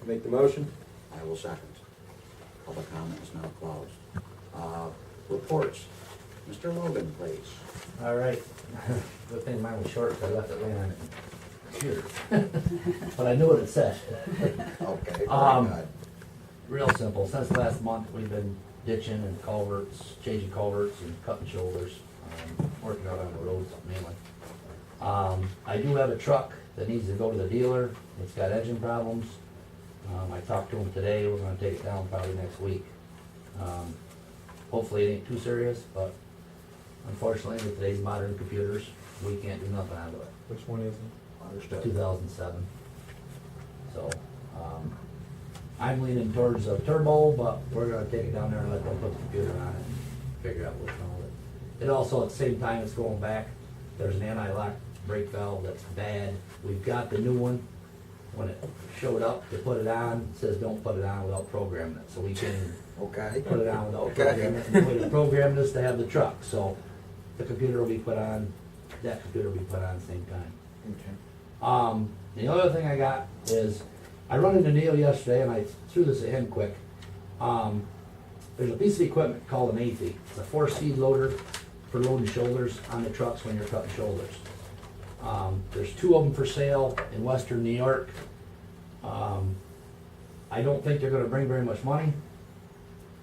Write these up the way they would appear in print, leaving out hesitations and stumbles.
Make the motion? I will second. Public comment is now closed. Reports. Mr. Logan, please. All right. Good thing mine was short, so I left it laying on the computer. But I knew what it said. Okay, very good. Real simple. Since last month, we've been ditching and culverts, changing culverts and cutting shoulders, working out on the roads mainly. I do have a truck that needs to go to the dealer. It's got engine problems. I talked to him today. We're gonna take it down probably next week. Hopefully it ain't too serious, but unfortunately with today's modern computers, we can't do nothing out of it. Which one is it? Understood. 2007. So, I'm leaning towards a turbo, but we're gonna take it down there and let them put the computer on it and figure out what's wrong with it. It also, at the same time it's going back, there's an anti-lock brake valve that's bad. We've got the new one. When it showed up to put it on, it says don't put it on without programming it. So we can Okay. put it on without Okay. programming it. And we programmed this to have the truck. So the computer will be put on, that computer will be put on at the same time. Okay. The other thing I got is, I run into Neil yesterday and I threw this at him quick. There's a piece of equipment called an AFI. It's a 4-speed loader for loading shoulders on the trucks when you're cutting shoulders. There's 2 of them for sale in western New York. I don't think they're gonna bring very much money.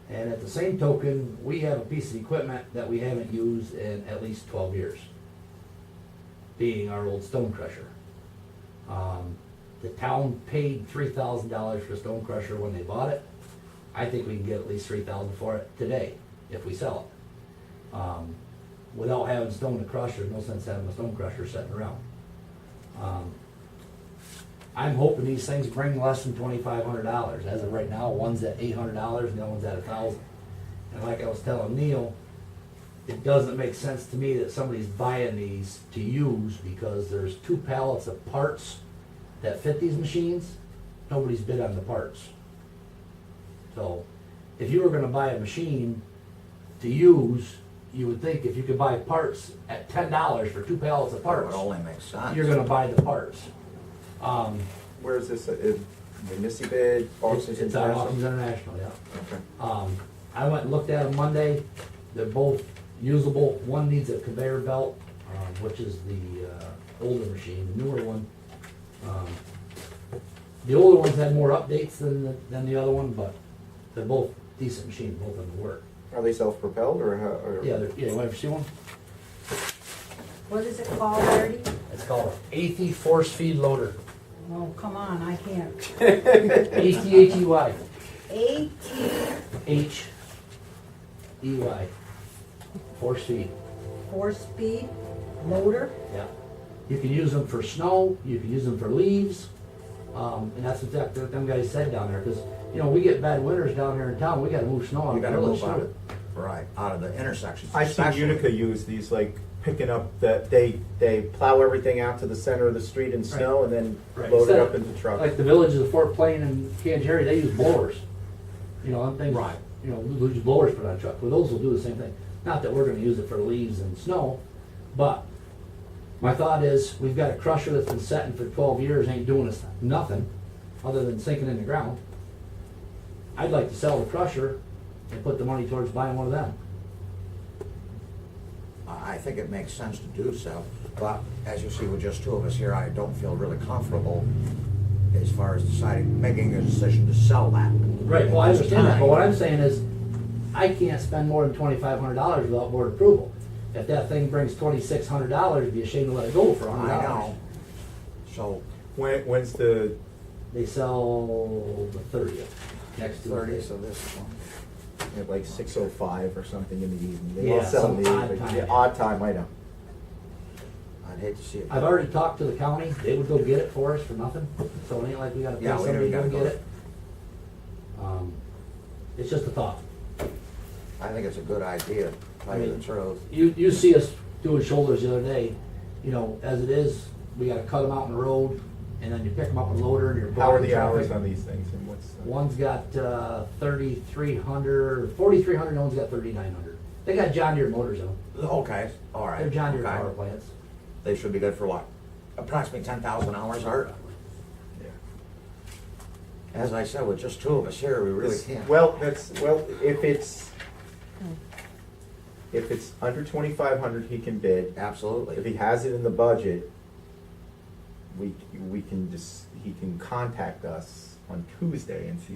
And at the same token, we have a piece of equipment that we haven't used in at least 12 years, being our old stone crusher. The town paid $3,000 for a stone crusher when they bought it. I think we can get at least $3,000 for it today, if we sell it. Without having stone to crush, there's no sense having a stone crusher sitting around. I'm hoping these things bring less than $2,500. As of right now, one's at $800 and the other one's at $1,000. And like I was telling Neil, it doesn't make sense to me that somebody's buying these to use because there's 2 pallets of parts that fit these machines. Nobody's bid on the parts. So if you were gonna buy a machine to use, you would think if you could buy parts at $10 for 2 pallets of It parts, only makes sense. you're gonna buy the parts. Where is this, Municipal, Auctions It's on Auctions International? International, yeah. Okay. I went and looked at them Monday. They're both usable. One needs a conveyor belt, which is the older machine. The newer one, the older ones had more updates than the other one, but they're both decent machines. Both of them work. Are they self-propelled or how? Or? Yeah, you want to see one? What is it called, Artie? It's called an ATHY force feed loader. Oh, come on, I can't. ATHEY. AT HEY. Force feed. 4-speed loader? Yeah. You can use them for snow, you can use them for leaves, and that's what them guys said down there, because, you know, we get bad winters down here in town, we gotta move snow. You gotta Really move out snow. of, right, out of the intersections. I've seen especially. Utica use these, like picking up they plow everything out to the center of the street in snow and then Right. load it Instead up of- into trucks. Like the villages of Fort Plain and Canterbury, they use blowers. You know, them things, Right. you know, we use blowers put on trucks, well, those will do the same thing. Not that we're gonna use it for leaves and snow, but my thought is, we've got a crusher that's been setting for 12 years, ain't doing us nothing, other than sinking in the ground. I'd like to sell the crusher and put the money towards buying one of them. I think it makes sense to do so, but as you see with just 2 of us here, I don't feel really comfortable as far as deciding, making a decision to sell that. Right, well, I At this understand that, time. but what I'm saying is, I can't spend more than $2,500 without board approval. If that thing brings $2,600, it'd be a shame to let it go for $100. I know. So, When's the They sell the 30th, next 30, Tuesday. so this one. at like 6:05 or something in the evening? They Yeah, all sell in some the odd evening. time. Yeah, odd time, I know. I'd hate to see it. I've already talked to the county, they would go get it for us for nothing, so it ain't like we gotta pay Yeah, we somebody to don't go gotta get it. It's just a thought. I think it's a good idea, to tell you the truth. You see us doing shoulders the other day, you know, as it is, we gotta cut them out in the road, and then you pick them up with a loader and you're. How are blocking the hours traffic. on these things and what's? One's got 3,300, 4,300, and one's got 3,900. They got John Deere motors in them. Okay, all right. They're John Deere okay. power plants. They should be good for what? Approximately 10,000 hours, Art? Yeah. As I said, with just two of us here, we really can't. Well, if it's under 2,500, he can bid. If Absolutely. he has it in the budget, we can just, he can contact us on Tuesday and see,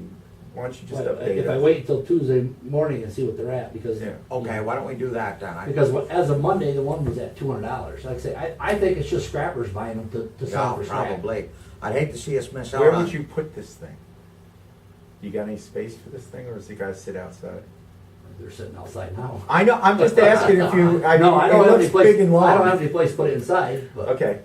why don't you just But update if I us? wait until Tuesday morning and see what they're at, because. Yeah. Okay, why don't we do that then? Because as of Monday, the one was at $200. Like I say, I think it's just scrappers buying them to sell Yeah, for scrap. probably. I'd hate to see us miss out Where on. would you put this thing? You got any space for this thing, or does it gotta sit outside? They're sitting outside now. I know, I'm just asking if you, I No, mean, I it don't have any looks place, big and I don't have long. any place to put it inside, but Okay,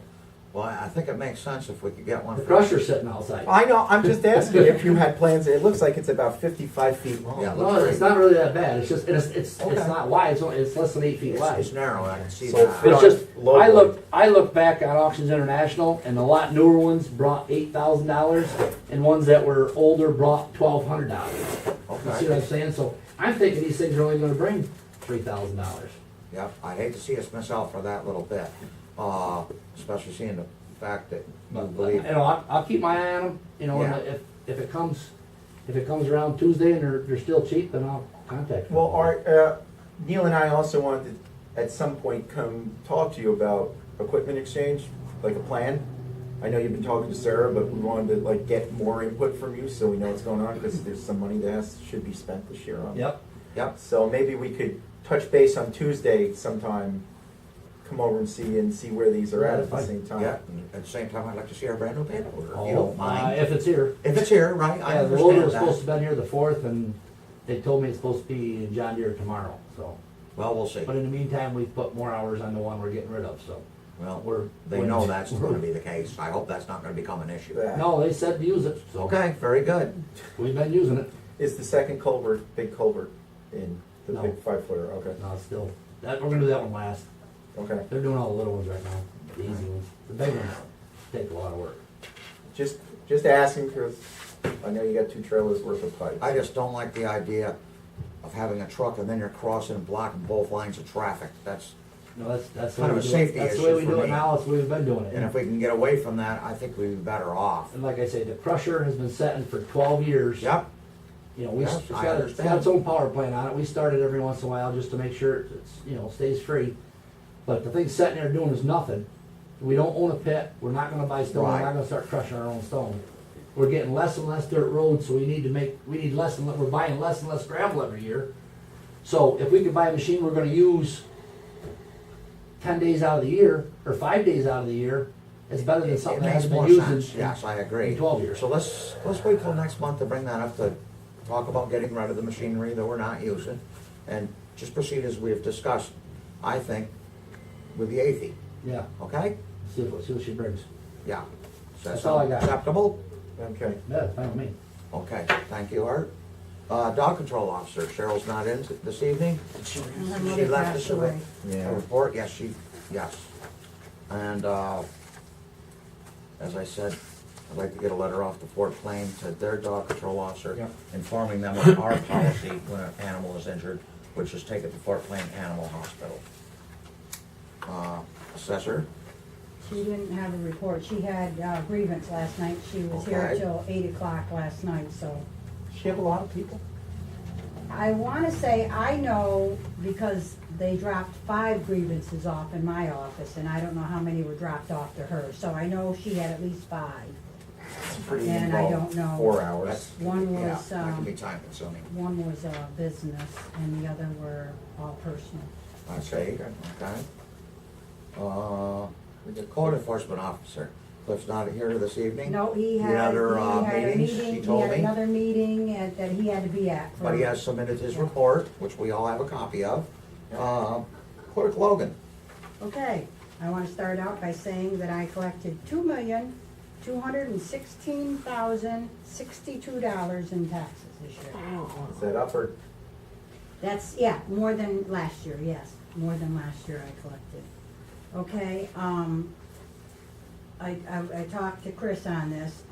Well, I think it makes sense if we could get one. the for- crusher's sitting outside. I know, I'm just asking if you had plans, it looks like it's about 55 feet long. Yeah, No, it's not really that bad. It's just, it's Okay. not wide, it's less than 8 feet It's, wide. it's narrow, I can see So that. fit It's just, Low I boy. look back on Auctions International, and the lot newer ones brought $8,000, and ones that were older brought $1,200. You see Okay. what I'm saying? So I'm thinking these things are only gonna bring $3,000. Yep, I'd hate to see us miss out for that little bit, especially seeing the fact that you But, believe. I'll keep my eye on them, and Yeah. if it comes around Tuesday and they're still cheap, then I'll contact them. Well, Neil and I also wanted to, at some point, come talk to you about equipment exchange, like a plan. I know you've been talking to Sarah, but we wanted to like get more input from you so we know what's going on, because there's some money that should be spent this year on. Yep, Yep, So maybe we could touch base on Tuesday sometime, come over and see where these are at the Fine. same time. yeah, and at the same time, I'd like to see our brand new payloader, if you oh, don't mind. if it's here. If it's here, right, I Yeah, the loader was understand supposed to that. be here the 4th, and they told me it's supposed to be in John Deere tomorrow, so. Well, we'll see. But in the meantime, we've put more hours on the one we're getting rid of, so. Well, we're- they know that's gonna be the case. I hope that's not gonna become an issue. Yeah. No, they said to use it, so. Okay, very good. We've been using it. Is the second culvert, big culvert in the No. big 5-footer? Okay, No, it's still, we're gonna do that one last. okay. They're doing all the little ones right now, the easy ones. The big ones take a lot of work. Just asking, because I know you got 2 trailers worth of pipe. I just don't like the idea of having a truck and then you're crossing and blocking both lines of traffic. That's, No, that's the Kind way of we a do it. safety That's the way we issue do for it me. now, that's the way we've been doing it. and if we can get away from that, I think we'd be better off. And like I say, the crusher has been setting for 12 years. Yep, You know, Yes, it's I got understand. its own power plant on it. We start it every once in a while just to make sure it's, stays free. But the thing sitting there doing is nothing. We don't own a pit. We're not gonna buy stone. We're Right. not gonna start crushing our own stone. We're getting less and less dirt roads, so we need less and we're buying less and less gravel every year. So if we could buy a machine we're gonna use 10 days out of the year, or 5 days out of the year, it's better than it something that makes hasn't been more used sense. in. Yes, I agree. in 12 years. So let's wait till next month to bring that up, to talk about getting rid of the machinery that we're not using, and just proceed as we have discussed, I think, with the AFI, Yeah, okay? see what she brings. Yeah. Does that That's all I sound got. acceptable? Okay. Yeah, fine with me. Okay, thank you, Art. Dog control officer, Cheryl's not in this evening? Her She mother left passed us away. a report, yes, yes. And, as I said, I'd like to get a letter off to Fort Plain to their dog control officer, Yeah. informing them of our policy when an animal is injured, which is take it to Fort Plain Animal Hospital. Assessor, She didn't have a report. She had grievance last night. She was here Okay. till 8 o'clock last night, so. Does she have a lot of people? I wanna say, I know because they dropped 5 grievances off in my office, and I don't know how many were dropped off to her, so I know she had at least 5. It's pretty And I involved. don't know. 4 hours. that's, One yeah, was, that can be time consuming. one was business, and the other were all personal. I see, okay. The code enforcement officer, Cliff's not here this evening? No, he had Another, a meetings, meeting, he he told had me. another meeting that he had to be at. But he has submitted his report, which we all have a copy of. Clerk Logan, Okay, I want to start out by saying that I collected $2,216,062 in taxes this year. Is that up or? That's, yeah, more than last year, yes, more than last year I collected. Okay, I talked to Chris on this.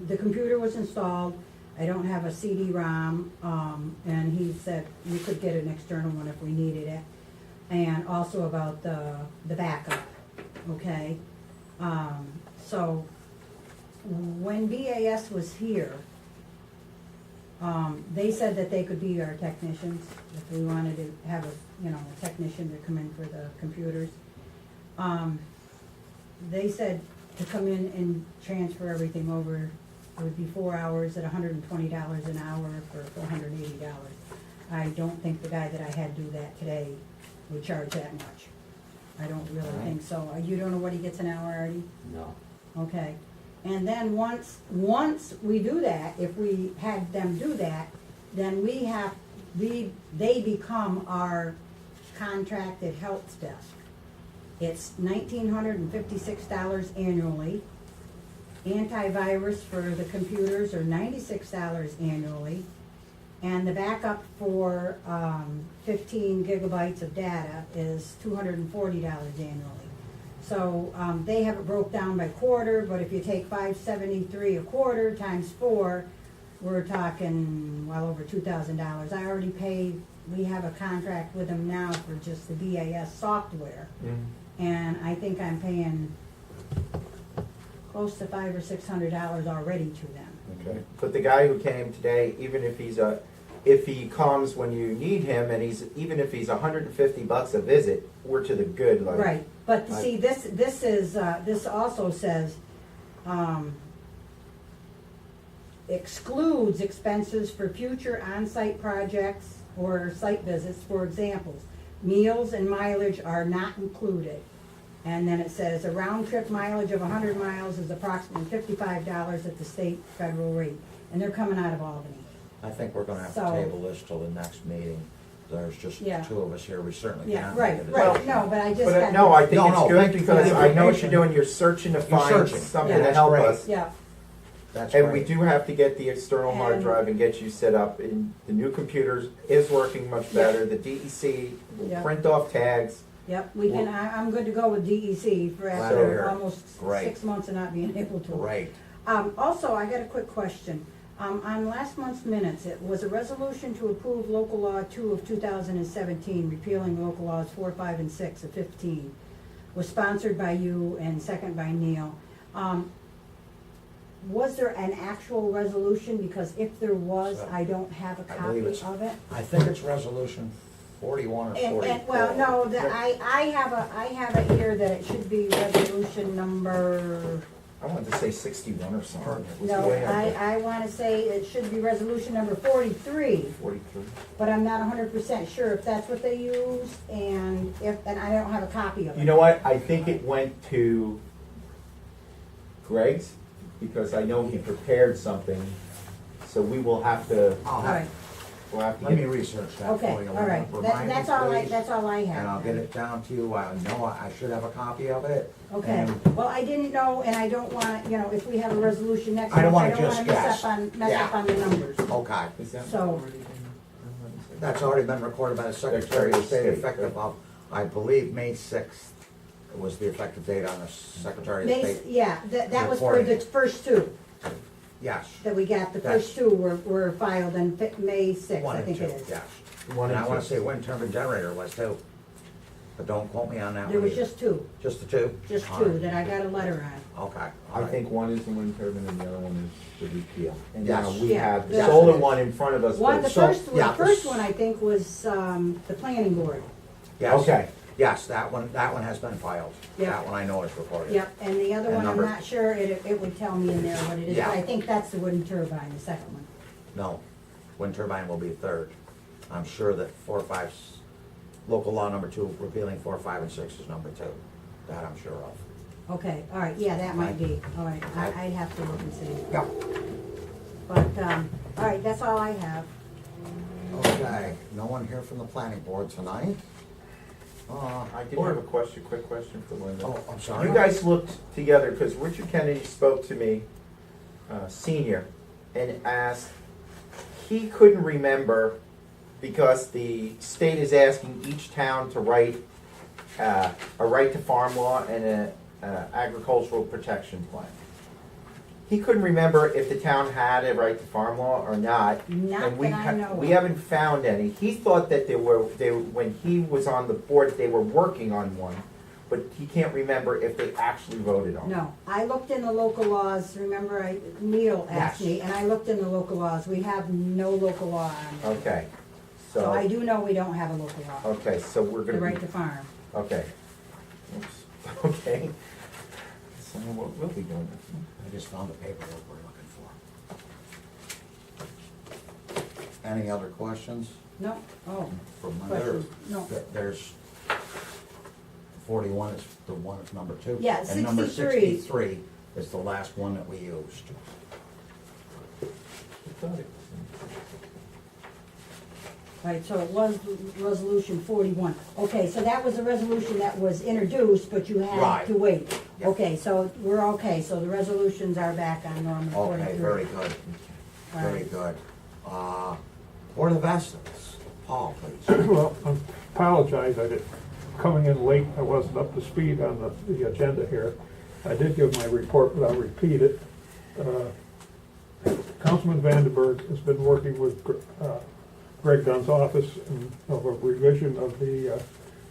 The computer was installed, I don't have a CD-ROM, and he said we could get an external one if we needed it. And also about the backup, okay? So, when BAS was here, they said that they could be our technicians if we wanted to have a technician to come in for the computers. They said to come in and transfer everything over, it would be 4 hours at $120 an hour for $480. I don't think the guy that I had do that today would charge that much. I don't really think so. You don't know what he gets an hour, Artie? No. Okay. And then once we do that, if we had them do that, then they become our contracted help desk. It's $1,956 annually. Antivirus for the computers are $96 annually. And the backup for 15 gigabytes of data is $240 annually. So they have it broke down by quarter, but if you take $573 a quarter times 4, we're talking well over $2,000. I already paid, we have a contract with them now for just the BAS software. And I think I'm paying close to $500 or $600 already to them. Okay. But the guy who came today, even if if he comes when you need him, and even if he's $150 a visit, we're to the good. Like, Right, but see, this also says, excludes expenses for future on-site projects or site visits. For examples, meals and mileage are not included. And then it says a round-trip mileage of 100 miles is approximately $55 at the state federal rate. And they're coming out of Albany. I think we're gonna have to So- table this till the next meeting. There's just Yeah. 2 of us here, we certainly Yeah, can't. right, make a right, decision. no, but I just But got. no, I think No, it's no, good thank you for because the I know what you're information. doing. You're searching to You're find searching. something Yeah. to That's help great. us. Yeah, That's And we great. do have to get the external hard And- drive and get you set up. And the new computers is working much Yeah. better. The DEC will Yeah. print off tags. yep, we can, I'm good to go with DEC for Glad to after hear it. almost Great. 6 months of not being able to. Great. Also, I got a quick question. On last month's minutes, it was a resolution to approve local law 2 of 2017, repealing local laws 4, 5, and 6 of 15. Was sponsored by you and second by Neil. Was there an actual resolution? Because if there was, I don't have a I copy believe it's- of it. I think it's resolution 41 or 44. Well, no, I have it here that it should be resolution number, I wanted to say 61 or something. It was no, way up there. I wanna say it should be resolution number 43. 43. But I'm not 100% sure if that's what they used, and I don't have a copy of it. You know what? I think it went to Greg's because I know he prepared something. So we will have to. I'll All have, right, We'll have to let me get. research that okay, for you. all right. Remind me, That's all I have. And I'll get it down to you. I know I should have a copy of it. Okay, And well, I didn't know, and I don't want, if we have a resolution next I don't month, I wanna don't just wanna mess guess. up on Yeah. the numbers. Okay. Is that So- already been- That's already been recorded by the Secretary of State, effective of, I believe, May 6th was the effective date on the Secretary of May, State. yeah, that was for the Reporting. first 2 Yes. that we got. The That's- first 2 were filed on May 6th, 1 I and think 2, it is. yes. One And and I wanna two. say wind turbine generator was too. But don't quote me on that one. There was either. just 2, Just the 2? just All 2 right. that I got a letter on. Okay. all I right. think one is the wind turbine and the other one is the repeal. And Yes. now we Yeah, have the that's- solar one in front of us. One, but- the So, first yeah, first this- one, I think, was the planning board. Yes. Okay. Yes, that one has been filed. Yeah. That one I know is recorded. Yep, and the other And one, I'm number- not sure, it would tell me in there what it is, but Yeah. I think that's the wooden turbine, the second one. No, wind turbine will be third. I'm sure that 4, 5, local law number 2, repealing 4, 5, and 6 is number 2. That I'm sure of. Okay, all right, yeah, that might be, all right, I'd have to look and see. Yeah. But, all right, that's all I have. Okay, no one here from the planning board tonight? I did have a question, quick question for Linda. Oh, I'm sorry. You guys looked together, because Richard Kennedy spoke to me, senior, and asked, he couldn't remember, because the state is asking each town to write a right to farm law and a agricultural protection plan. He couldn't remember if the town had a right to farm law or not. Not and we that I know we of. haven't found any. He thought that when he was on the board, they were working on one. but he can't remember if they actually voted on it. No, I looked in the local laws, remember Neil asked Yes. me, and I looked in the local laws, we have no local law on it. Okay, So I so, do know we don't have a local law, okay, so we're the gonna right be, to farm. okay. Oops, okay. So what will be doing? I just found the paperwork we're looking for. Any other questions No, oh, from Linda? questions, no. There's 41 is the one that's number 2. Yeah, And number 63. 63 is the last one that we used. Right, so it was resolution 41. Okay, so that was a resolution that was introduced, but you had Right. to wait. Yep. Okay, so we're okay, so the resolutions are back on normal 43. Okay, very good, All very right. good. Board of Estimates, Paul, please. Well, I apologize, I did, coming in late, I wasn't up to speed on the agenda here. I did give my report, but I'll repeat it. Councilman Vandenberg has been working with Greg Dunn's office of a revision of the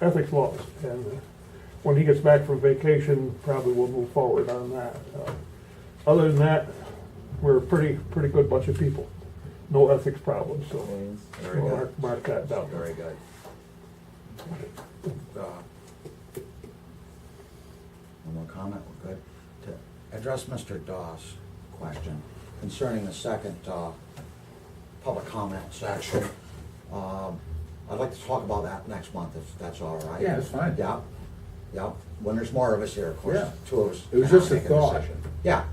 ethics laws. And when he gets back from vacation, probably we'll move forward on that. Other than that, we're a pretty good bunch of people. No ethics problems, so Very we'll good. mark that down. Very good. One more comment, we're good. To address Mr. Dawes' question concerning the second public comment section, I'd like to talk about that next month, if that's all right. Yeah, that's fine. Yeah, yeah, when there's more of us here, of course, Yeah. 2 of us. It was cannot just a make thought. decision. Yeah,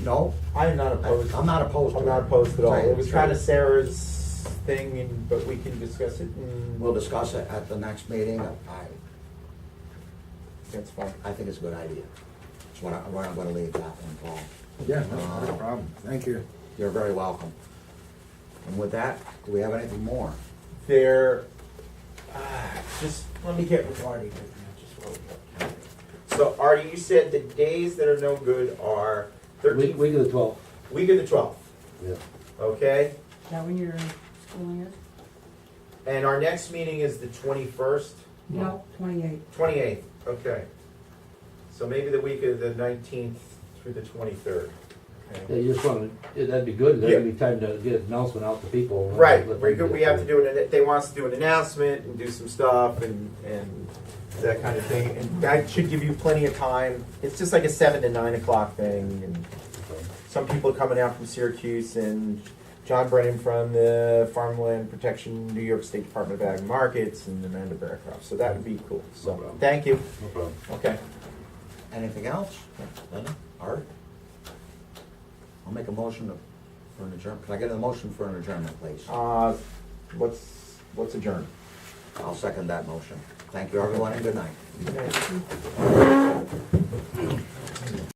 no, I'm not opposed. I'm not opposed to I'm it. not opposed at all. Right, It was kind of right. Sarah's thing, and, but we can discuss it, and We'll discuss it at the next meeting. that's fine. I think it's a good idea. That's where I'm gonna leave that one, Paul. Yeah, no, not a problem. Thank you. You're very welcome. And with that, do we have anything more? There, just, let me get with Artie. So Artie, you said the days that are no good are Week 13th, of the 12th. week of the 12th, Yeah. okay? Is that when your schooling is? And our next meeting is the 21st, No, 28. 28th, okay. So maybe the week of the 19th through the 23rd. Yeah, okay? you just want to, that'd be good, Yeah. that'd be time to get an announcement out to people. Right, Let we them we get have to started. do it, they want us to do an announcement and do some stuff and that kind of thing. And that should give you plenty of time. It's just like a 7 to 9 o'clock thing. And some people are coming out from Syracuse and John Brennan from the Farmland Protection, New York State Department of Ag and Markets, and Amanda Bearcroft. So that would be cool. No So, problem. thank you. No problem. Okay. Anything else? Linda? Art? I'll make a motion for an adjournment. Can I get a motion for an adjournment, please? What's adjourned? I'll second that motion. Thank you, everyone, and good night. Good night.